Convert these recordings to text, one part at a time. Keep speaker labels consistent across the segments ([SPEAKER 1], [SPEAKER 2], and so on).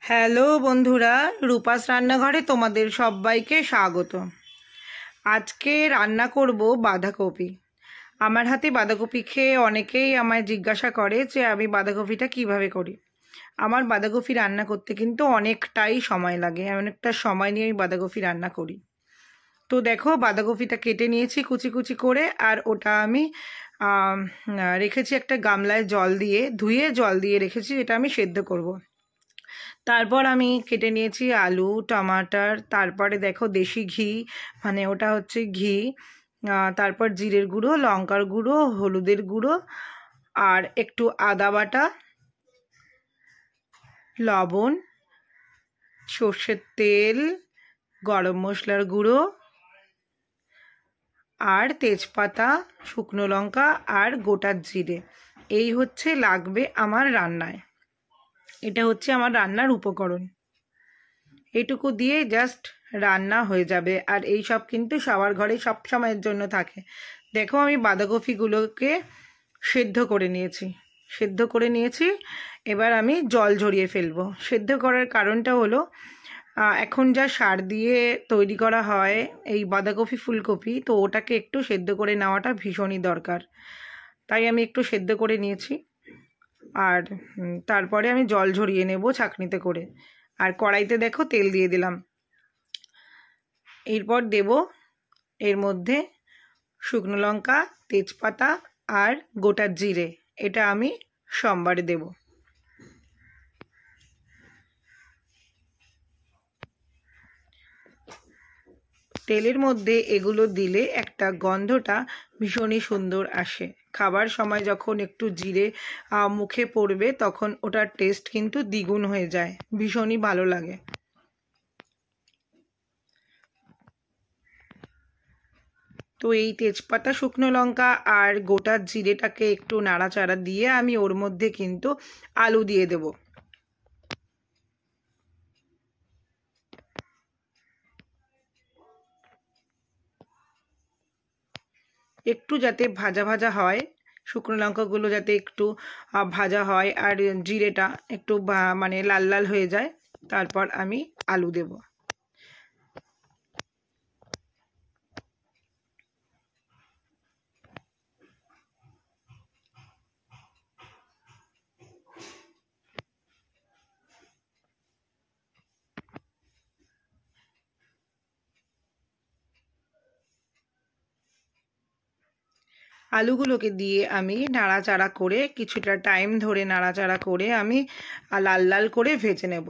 [SPEAKER 1] Hello বন্ধুরা, রূপাস রান্নাঘরে তোমাদের সবাইকে স্বাগত। আজকে রান্না করব বাঁধাকপি। আমার হাতে বাঁধাকপি খেয়ে অনেকেই আমায় জিজ্ঞাসা করে যে আমি বাঁধাকপিটা কিভাবে করি। আমার বাঁধাকপি রান্না করতে কিন্তু অনেকটাই সময় লাগে, অনেকটা সময় নিয়ে আমি বাঁধাকপি রান্না করি। তো দেখো, বাঁধাকপিটা কেটে নিয়েছি কুচি কুচি করে, আর ওটা আমি রেখেছি একটা গামলায় ধুয়ে জল দিয়ে রেখেছি, এটা আমি সেদ্ধ করব। তারপর আমি কেটে নিয়েছি আলু, টমাটার, তারপরে দেখো দেশি ঘি, মানে ওটা হচ্ছে ঘি, তারপর জিরের গুঁড়ো, লঙ্কার গুঁড়ো, হলুদের গুঁড়ো, আর একটু আদা বাটা, লবণ, সর্ষের তেল, গরম মশলার গুঁড়ো, আর তেজপাতা, শুকনো লঙ্কা আর গোটা জিরে। এই হচ্ছে লাগবে আমার রান্নায়। এটা হচ্ছে আমার রান্নার উপকরণ। এইটুকু দিয়ে জাস্ট রান্না হয়ে যাবে। আর এই সব কিন্তু সবার ঘরে সব সময়ের জন্য থাকে। দেখো, আমি বাঁধাকপিগুলোকে সেদ্ধ করে নিয়েছি। এবার আমি জল ঝরিয়ে ফেলবো। সেদ্ধ করার কারণটা হলো, এখন যা সার দিয়ে তৈরি করা হয় এই বাঁধাকপি ফুলকপি, তো ওটাকে একটু সেদ্ধ করে নেওয়াটা ভীষণই দরকার। তাই আমি একটু সেদ্ধ করে নিয়েছি। আর তারপরে আমি জল ঝরিয়ে নেব ছাঁকনিতে করে। আর কড়াইতে দেখো তেল দিয়ে দিলাম। এরপর দেব এর মধ্যে শুকনো লঙ্কা, তেজপাতা আর গোটা জিরে। এটা আমি সোমবারে দেব। তেলের মধ্যে এগুলো দিলে একটা গন্ধটা ভীষণই সুন্দর আসে। খাবার সময় যখন একটু জিরে মুখে পড়বে তখন ওটার টেস্ট কিন্তু দ্বিগুণ হয়ে যায়, ভীষণই ভালো লাগে। তো এই তেজপাতা, শুকনো লঙ্কা আর গোটা জিরেটাকে একটু নাড়াচাড়া দিয়ে আমি ওর মধ্যে কিন্তু আলু দিয়ে দেব। একটু যাতে ভাজা ভাজা হয়, শুকনো লঙ্কাগুলো যাতে একটু ভাজা হয় আর জিরেটা একটু মানে লাল লাল হয়ে যায়, তারপর আমি আলু দেব। আলুগুলোকে দিয়ে আমি নাড়াচাড়া করে কিছুটা টাইম ধরে নাড়াচাড়া করে আমি লাল লাল করে ভেজে নেব।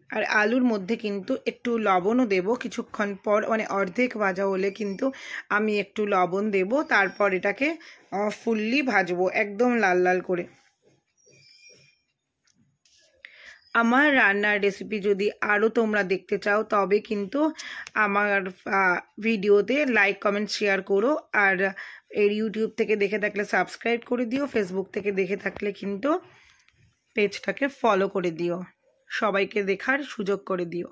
[SPEAKER 1] আর আলুর মধ্যে কিন্তু একটু লবণও দেব কিছুক্ষণ পর, মানে অর্ধেক ভাজা হলে কিন্তু আমি একটু লবণ দেব। তারপর এটাকে ফুললি ভাজবো একদম লাল লাল করে। আমার রান্নার রেসিপি যদি আরও তোমরা দেখতে চাও তবে কিন্তু আমার ভিডিওতে লাইক, কমেন্ট, শেয়ার করো। আর এর ইউটিউব থেকে দেখে থাকলে সাবস্ক্রাইব করে দিও, ফেসবুক থেকে দেখে থাকলে কিন্তু পেজটাকে ফলো করে দিও, সবাইকে দেখার সুযোগ করে দিও।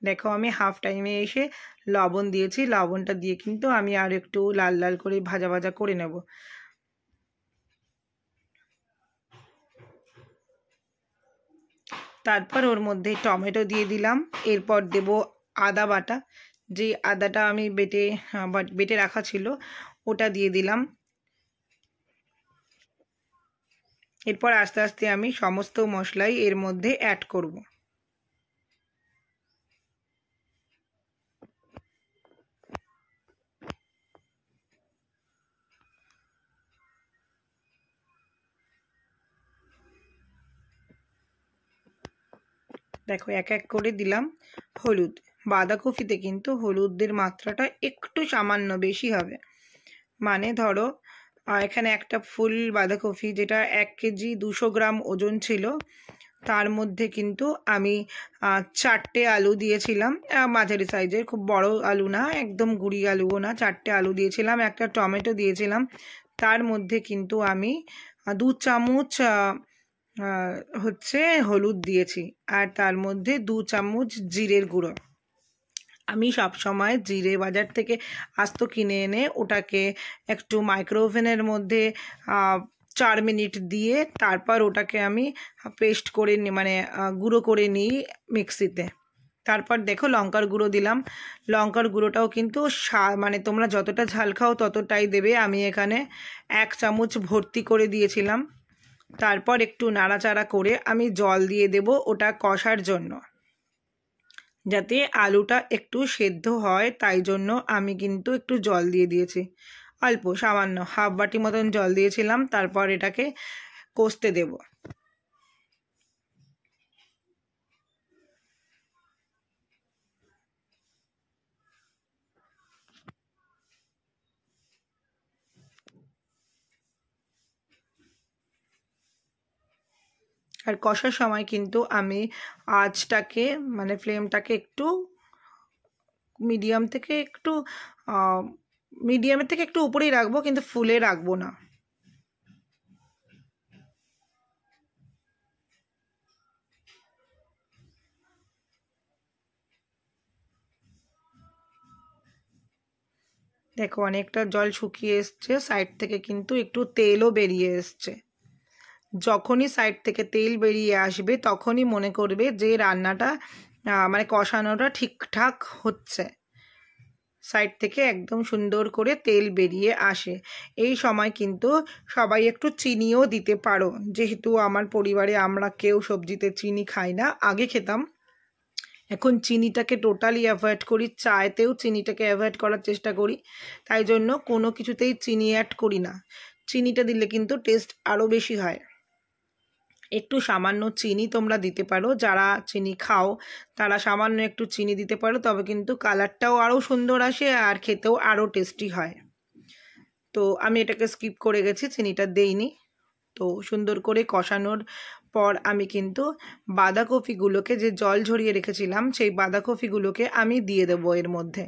[SPEAKER 1] দেখো, আমি হাফ টাইমে এসে লবণ দিয়েছি, লবণটা দিয়ে কিন্তু আমি আর একটু লাল লাল করে ভাজা ভাজা করে নেব। তারপর ওর মধ্যে টমেটো দিয়ে দিলাম। এরপর দেব আদা বাটা, যে আদাটা আমি বেটে রাখা ছিল ওটা দিয়ে দিলাম। এরপর আস্তে আস্তে আমি সমস্ত মশলাই এর মধ্যে অ্যাড করব। দেখো, এক এক করে দিলাম হলুদ। বাঁধাকপিতে কিন্তু হলুদের মাত্রাটা একটু সামান্য বেশি হবে। মানে ধরো, এখানে একটা ফুল বাঁধাকপি যেটা 1 কেজি 200 গ্রাম ওজন ছিল, তার মধ্যে কিন্তু আমি 4টে আলু দিয়েছিলাম, মাঝারি সাইজের, খুব বড় আলু না, একদম গুঁড়ি আলুও না, 4টে আলু দিয়েছিলাম, একটা টমেটো দিয়েছিলাম। তার মধ্যে কিন্তু আমি 2 চামচ হচ্ছে হলুদ দিয়েছি, আর তার মধ্যে 2 চামচ জিরের গুঁড়ো। আমি সব সময় জিরে বাজার থেকে আস্ত কিনে এনে ওটাকে একটু মাইক্রো ওভেনের মধ্যে 4 মিনিট দিয়ে তারপর ওটাকে আমি পেস্ট করে মানে গুঁড়ো করে নিই মিক্সিতে। তারপর দেখো লঙ্কার গুঁড়ো দিলাম। লঙ্কার গুঁড়োটাও কিন্তু মানে তোমরা যতটা ঝাল খাও ততটাই দেবে। আমি এখানে 1 চামচ ভর্তি করে দিয়েছিলাম। তারপর একটু নাড়াচাড়া করে আমি জল দিয়ে দেব ওটা কষার জন্য, যাতে আলুটা একটু সেদ্ধ হয়। তাই জন্য আমি কিন্তু একটু জল দিয়ে দিয়েছি, অল্প সামান্য হাফ বাটি মতন জল দিয়েছিলাম। তারপর এটাকে কষতে দেব। আর কষার সময় কিন্তু আমি আঁচটাকে মানে ফ্লেমটাকে একটু মিডিয়ামের থেকে একটু উপরেই রাখবো, কিন্তু ফুলে রাখবো না। দেখো অনেকটা জল শুকিয়ে এসছে, সাইড থেকে কিন্তু একটু তেলও বেরিয়ে এসছে। যখনই সাইড থেকে তেল বেরিয়ে আসবে তখনই মনে করবে যে রান্নাটা মানে কষানোটা ঠিকঠাক হচ্ছে। সাইড থেকে একদম সুন্দর করে তেল বেরিয়ে আসে। এই সময় কিন্তু সবাই একটু চিনিও দিতে পারো, যেহেতু আমার পরিবারে আমরা কেউ সবজিতে চিনি খাই না। আগে খেতাম, এখন চিনিটাকে টোটালি অ্যাভয়েড করি। চায়েতেও চিনিটাকে অ্যাভয়েড করার চেষ্টা করি, তাই জন্য কোনো কিছুতেই চিনি অ্যাড করি না। চিনিটা দিলে কিন্তু টেস্ট আরও বেশি হয়। একটু সামান্য চিনি তোমরা দিতে পারো, যারা চিনি খাও তারা সামান্য একটু চিনি দিতে পারো, তবে কিন্তু কালারটাও আরও সুন্দর আসে আর খেতেও আরও টেস্টি হয়। তো আমি এটাকে স্কিপ করে গেছি, চিনিটা দেইনি। তো সুন্দর করে কষানোর পর আমি কিন্তু বাঁধাকপিগুলোকে, যে জল ঝরিয়ে রেখেছিলাম সেই বাঁধাকপিগুলোকে আমি দিয়ে দেবো এর মধ্যে।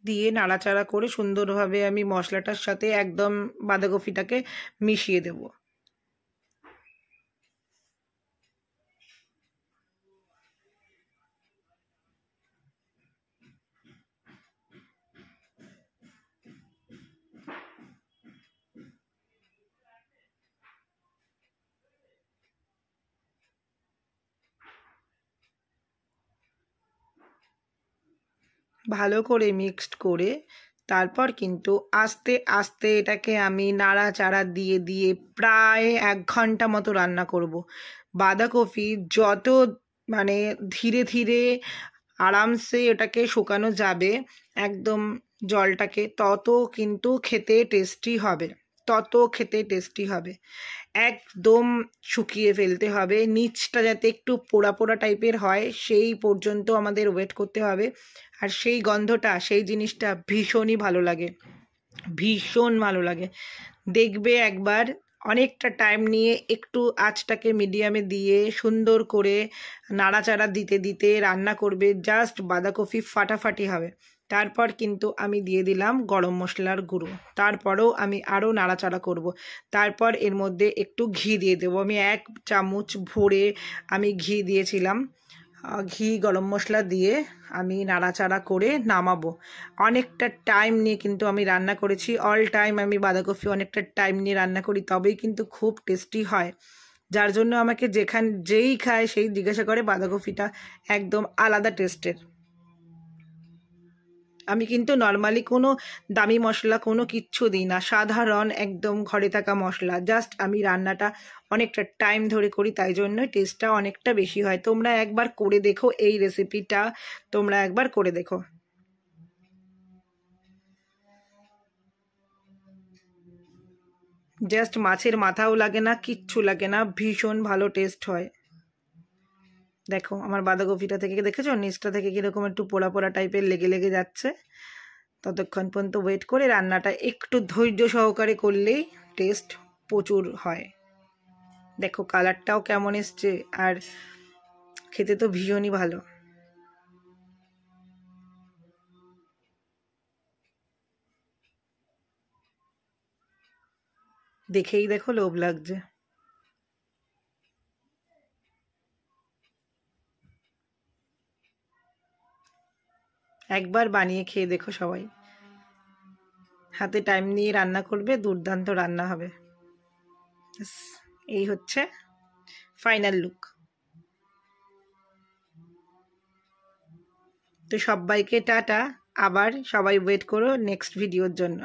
[SPEAKER 1] দিয়ে নাড়াচাড়া করে সুন্দরভাবে আমি মশলাটার সাথে একদম বাঁধাকপিটাকে মিশিয়ে দেব। ভালো করে মিক্সড করে তারপর কিন্তু আস্তে আস্তে এটাকে আমি নাড়াচাড়া দিয়ে দিয়ে প্রায় 1 ঘন্টা মতো রান্না করব। বাঁধাকপি যত মানে ধীরে ধীরে আরামসে এটাকে শুকানো যাবে একদম জলটাকে, তত কিন্তু খেতে টেস্টি হবে, তত খেতে টেস্টি হবে। একদম শুকিয়ে ফেলতে হবে, নিচটা যাতে একটু পোড়া পোড়া টাইপের হয় সেই পর্যন্ত আমাদের ওয়েট করতে হবে। আর সেই গন্ধটা, সেই জিনিসটা ভীষণই ভালো লাগে, ভীষণ ভালো লাগে। দেখবে একবার অনেকটা টাইম নিয়ে একটু আঁচটাকে মিডিয়ামে দিয়ে সুন্দর করে নাড়াচাড়া দিতে দিতে রান্না করবে, জাস্ট বাঁধাকপি ফাটাফাটি হবে। তারপর কিন্তু আমি দিয়ে দিলাম গরম মশলার গুঁড়ো। তারপরেও আমি আরও নাড়াচাড়া করব। তারপর এর মধ্যে একটু ঘি দিয়ে দেবো। আমি 1 চামচ ভরে আমি ঘি দিয়েছিলাম। ঘি গরম মশলা দিয়ে আমি নাড়াচাড়া করে নামাবো। অনেকটা টাইম নিয়ে কিন্তু আমি রান্না করেছি, অল টাইম আমি বাঁধাকপি অনেকটা টাইম নিয়ে রান্না করি, তবেই কিন্তু খুব টেস্টি হয়। যার জন্য আমাকে যেই খায় সেই জিজ্ঞাসা করে বাঁধাকপিটা একদম আলাদা টেস্টের। আমি কিন্তু নর্মালি কোনো দামি মশলা কোনো কিচ্ছু দিই না, সাধারণ একদম ঘরে থাকা মশলা জাস্ট আমি রান্নাটা অনেকটা টাইম ধরে করি, তাই জন্য টেস্টটা অনেকটা বেশি হয়। তোমরা একবার করে দেখো, এই রেসিপিটা তোমরা একবার করে দেখো। জাস্ট মাছের মাথাও লাগে না, কিচ্ছু লাগে না, ভীষণ ভালো টেস্ট হয়। দেখো আমার বাঁধাকপিটা থেকে দেখেছো নিচটা থেকে কীরকম একটু পোড়া পোড়া টাইপের লেগে লেগে যাচ্ছে। ততক্ষণ পর্যন্ত ওয়েট করে রান্নাটা একটু ধৈর্য সহকারে করলেই টেস্ট প্রচুর হয়। দেখো কালারটাও কেমন এসছে, আর খেতে তো ভীষণই ভালো। দেখেই দেখো লোভ লাগছে। একবার বানিয়ে খেয়ে দেখো সবাই, হাতে টাইম নিয়ে রান্না করবে, দুর্দান্ত রান্না হবে। এই হচ্ছে ফাইনাল লুক। তো সবাইকে টাটা, আবার সবাই ওয়েট করো নেক্সট ভিডিওর জন্য।